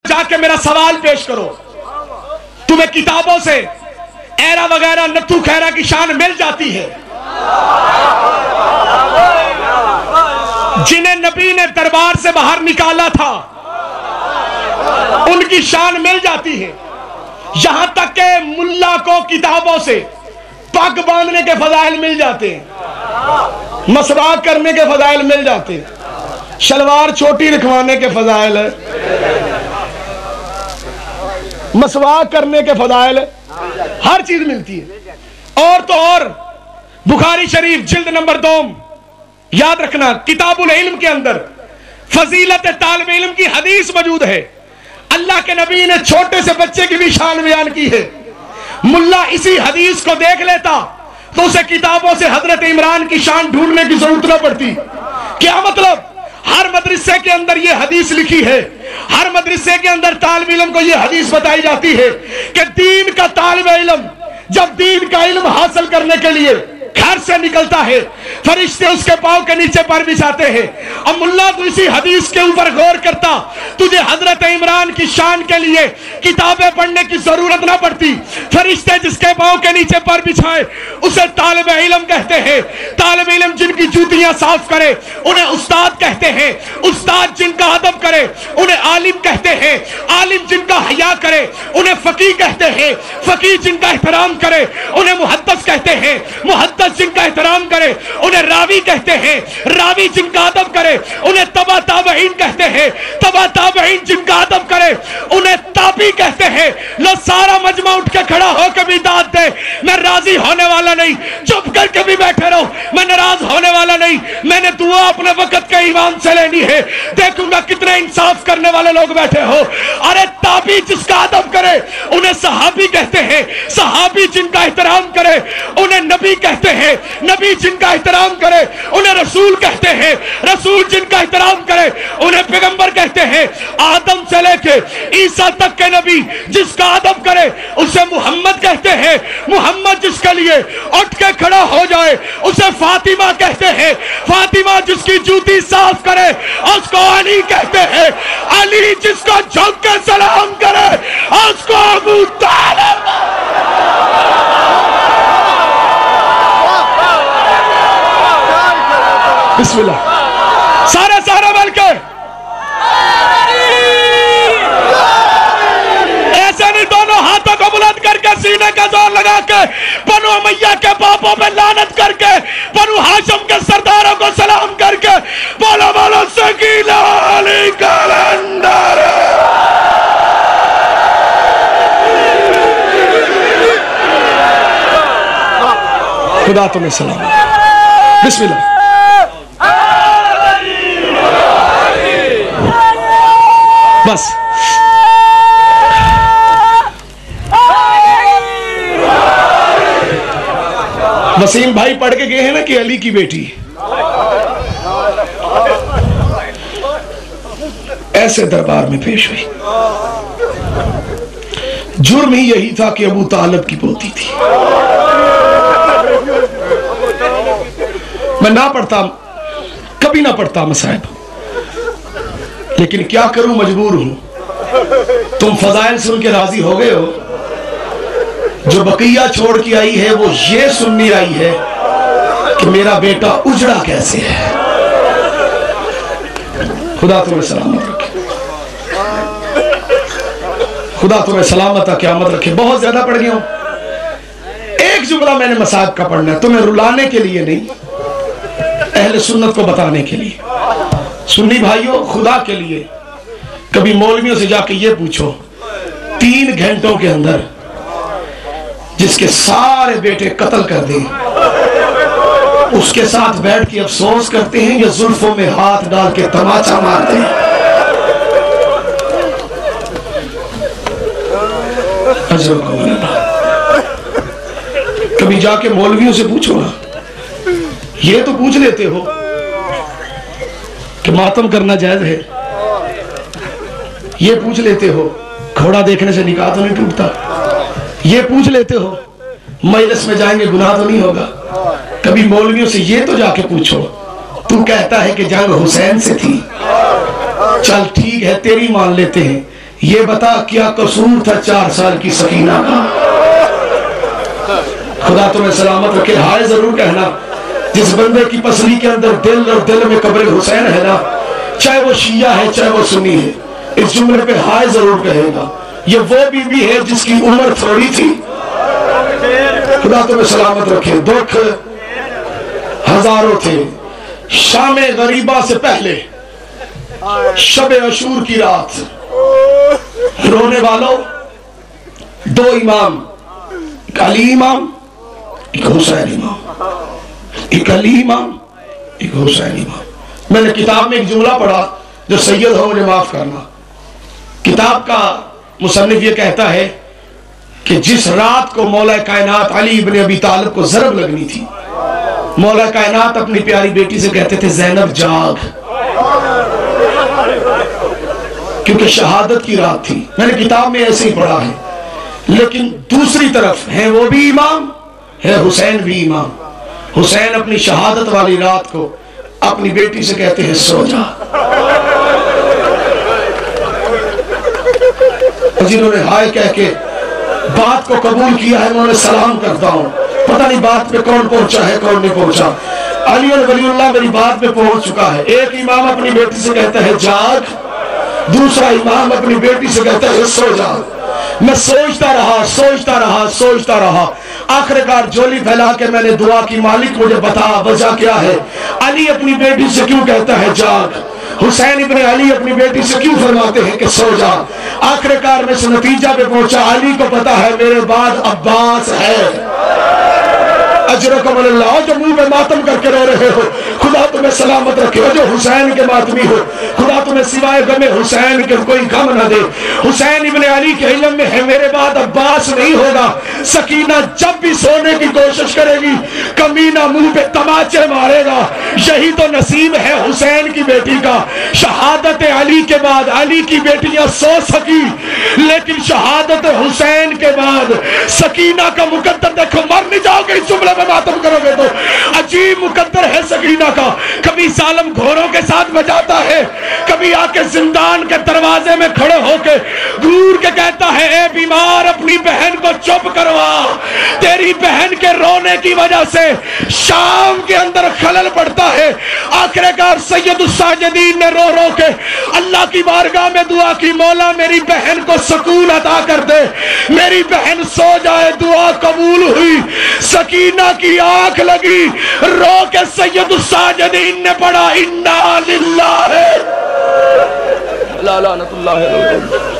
जाके मेरा सवाल पेश करो। तुम्हें किताबों से एरा वगैरह नत्थू खैरा की शान मिल जाती है, जिन्हें नबी ने दरबार से बाहर निकाला था उनकी शान मिल जाती है। यहां तक के मुल्ला को किताबों से पग बांधने के फजाइल मिल जाते हैं, मसवाक करने के फजाइल मिल जाते हैं, शलवार छोटी रखवाने के फजाइल, मसवाक करने के फजाइल, हर चीज मिलती है। और तो और बुखारी शरीफ जिल्द नंबर 2 याद रखना, किताबुल इल्म के अंदर फजीलत तालिब इल्म की हदीस मौजूद है। अल्लाह के नबी ने छोटे से बच्चे की भी शान बयान की है। मुल्ला इसी हदीस को देख लेता तो उसे किताबों से हजरत इमरान की शान ढूंढने की जरूरत न पड़ती। क्या मतलब? हर मदरसे के अंदर यह हदीस लिखी है, हर मदरसे के अंदर तालिब इल्म को यह हदीस बताई जाती है कि दीन का तालिब इल्म जब दीन का इल्म हासिल करने के लिए घर से निकलता है, फरिश्ते उसके पांव के नीचे पर बिछाते हैं। और मुल्ला तो इसी हदीस के ऊपर गौर करता, तुझे हजरत इमरान की शान के लिए किताबें पढ़ने की जरूरत ना पड़ती। फरिश्ते जिसके पांव के नीचे पर बिछाए उसे तालिब इल्म कहते हैं। तालिब इल्म जिनकी जूतियां साफ करे उन्हें उस्ताद कहते हैं। उस्ताद जिनका अदब करे उन्हें आलिम कहते हैं। आलिम जिनका हया करे उन्हें फकीह कहते हैं। फकीह जिनका एहतराम करे उन्हें मुहद्दिस कहते हैं। मुहद्दिस जिनका एहतराम करे उन्हें रावी कहते हैं। रावी जिनका अदब करे उन्हें तबा ताबईन कहते हैं। तबा ताबईन जिनका अदब करे उन्हें ताबी कहते हैं। लो सारा मजमा उठ के खड़ा हो के भी दाद दे, मैं राजी होने वाला नहीं। चुप करके भी बैठे रहो, मैं नाराज होने वाला नहीं। मैंने दुआ अपने वक्त के ईमान से लेनी है। देखूंगा कितने इंसाफ करने वाले लोग बैठे हो। अरे ताबी जिसका अदब करे उन्हें सहाबी कहते हैं। सहाबी जिनका एहतराम करे उन्हें नबी कहते हैं। नबी जिनका एहतराम करे उन्हें रसूल कहते हैं। रसूल जिनका एहतराम करे उन्हें पैगंबर कहते हैं। आदम से लेके ईसा तक के नबी जिसका अदब करे उसे मोहम्मद कहते हैं। मोहम्मद जिसके लिए उठ के खड़ा हो जाए उसे फातिमा कहते हैं। फातिमा जिसकी जूती साफ करे उसको अली कहते हैं। अली जिसको झुक के सलाम करे उसको अबू तालिब। बिस्मिल्लाह, सारे सारे मिलके ऐसे नहीं, दोनों हाथों को बुलंद करके सीने का जोर लगा के बनु उमैया के बापों पे लानत करके बनु हाशिम के सरदारों को सलाम करके बोलो बोलो सकीना अली कलंदर। खुदा तुम्हें सलाम। बिस्मिल्लाह। बस वसीम भाई पढ़ के गए हैं ना कि अली की बेटी। ऐसे दरबार में पेश हुई। जुर्म ही यही था कि अबू तालिब की पोती थी। मैं ना पढ़ता, कभी ना पढ़ता मसाइब, लेकिन क्या करूं, मजबूर हूं। तुम फजाइल सुन के राजी हो गए हो। जो बकिया छोड़ के आई है वो ये सुननी आई है कि मेरा बेटा उजड़ा कैसे है। खुदा तुम्हें सलामत रखे, खुदा तुम्हें सलामत क़यामत रखे। बहुत ज्यादा पढ़ गया हूं। एक जुमला मैंने मसाइब का पढ़ना है, तुम्हें रुलाने के लिए नहीं, अहले सुन्नत को बताने के लिए। सुन्नी भाइयों, खुदा के लिए कभी मौलवियों से जाके ये पूछो, 3 घंटों के अंदर जिसके सारे बेटे कत्ल कर दिए, उसके साथ बैठ के अफसोस करते हैं या जुल्फों में हाथ डाल के तमाचा मारते हैं? कभी जाके मौलवियों से पूछो ना। ये तो पूछ लेते हो कि मातम करना जायज है, ये पूछ लेते हो घोड़ा देखने से निकाह तो नहीं टूटता, ये पूछ लेते हो मजलिस में जाएंगे गुनाह तो नहीं होगा। कभी मौलवियों से ये तो जाके पूछो, तू कहता है कि जंग हुसैन से थी, चल ठीक है तेरी मान लेते हैं, ये बता क्या कसूर था 4 साल की सकीना का। खुदा तुम्हें सलामत रखे। हाय जरूर कहना, जिस बंदे की पसली के अंदर दिल और दिल में कब्र हुसैन है ना, चाहे वो शिया है चाहे वो सुन्नी है, इस जुमले पे हाय जरूर कहेगा। ये वो बीबी है जिसकी उम्र थोड़ी थी। खुदा तुम्हें सलामत रखे। दुख हजारों थे। शाम गरीबा से पहले शब अशूर की रात, रोने वालों 2 इमाम, एक अली इमाम एक हुसैन इमाम, एक अली इमाम एक हुसैन इमाम। मैंने किताब में एक जुमला पढ़ा, जो सैयद हो मुझे माफ करना। किताब का मुसन्निफ ये कहता है कि जिस रात को मौला कायनात अली इब्न अबी तालिब को ज़रब लगनी थी, मौला कायनात अपनी प्यारी बेटी से कहते थे ज़ैनब जाग, क्योंकि शहादत की रात थी। मैंने किताब में ऐसे ही पढ़ा है। लेकिन दूसरी तरफ है वो भी इमाम, है हुसैन भी इमाम। हुसैन अपनी शहादत वाली रात को अपनी बेटी से कहते हैं सो जा। जिन्होंने हाय कह के बात को कबूल किया है, उन्होंने सलाम करता हूं। पता नहीं बात पे कौन पहुंचा है कौन नहीं पहुंचा। अली और वलीउल्लाह मेरी बात पे पहुंच चुका है। एक इमाम अपनी बेटी से कहता है जाग, दूसरा इमाम अपनी बेटी से कहता है सो जा। मैं सोचता रहा सोचता रहा सोचता रहा, आखिरकार झोली फैला के मैंने दुआ की, मालिक मुझे बता वजह क्या है। अली अपनी बेटी से क्यों कहता है जाग, हुसैन इब्न अली अपनी बेटी से क्यों फरमाते हैं कि सो जा। आखिरकार मैं इस नतीजा पे पहुंचा, अली को पता है मेरे बाद अब्बास है। अजरकमल्लाह, जो मुंह में मातम करके रो रहे हो, खुदा तुम्हें सलामत रखे। जो हुसैन के मातमी हो, खुदा तुम्हें सिवाय गमे हुसैन के कोई गम न दे। हुसैन इब्न अली के इल्म में है मेरे बाद अब्बास नहीं होगा। सकीना जब भी सोने की कोशिश करेगी, कमीना मुंह पे तमाचे मारेगा। यही तो नसीब है हुसैन की बेटी का। शहादत अली के बाद अली की बेटियां सो सकी, लेकिन शहादत हुसैन के बाद सकीना का मुकद्दर देखो। मर नहीं जाओगे इस जुमले में मातम करोगे तो। अजीब मुकद्दर है सकीना का। कभी सालम घोड़ों के साथ बजाता है, कभी आके जिंदान के दरवाजे में खड़े होके दूर के कहता है ए बीमार अपनी बहन को चुप करवा, तेरी बहन के रोने की वजह से शाम के अंदर खलल पड़ता है। आखिरकार सैयदुस साजिदीन ने रो रो के अल्लाह की बारगाह में दुआ की, मौला मेरी बहन को सुकून अता कर दे, मेरी बहन सो जाए। दुआ कबूल हुई, सकीना की आंख लगी, रो के सैयदुस साजिदीन ने पढ़ा इन्ना लिल्लाहि व इन्ना इलैहि राजिऊन।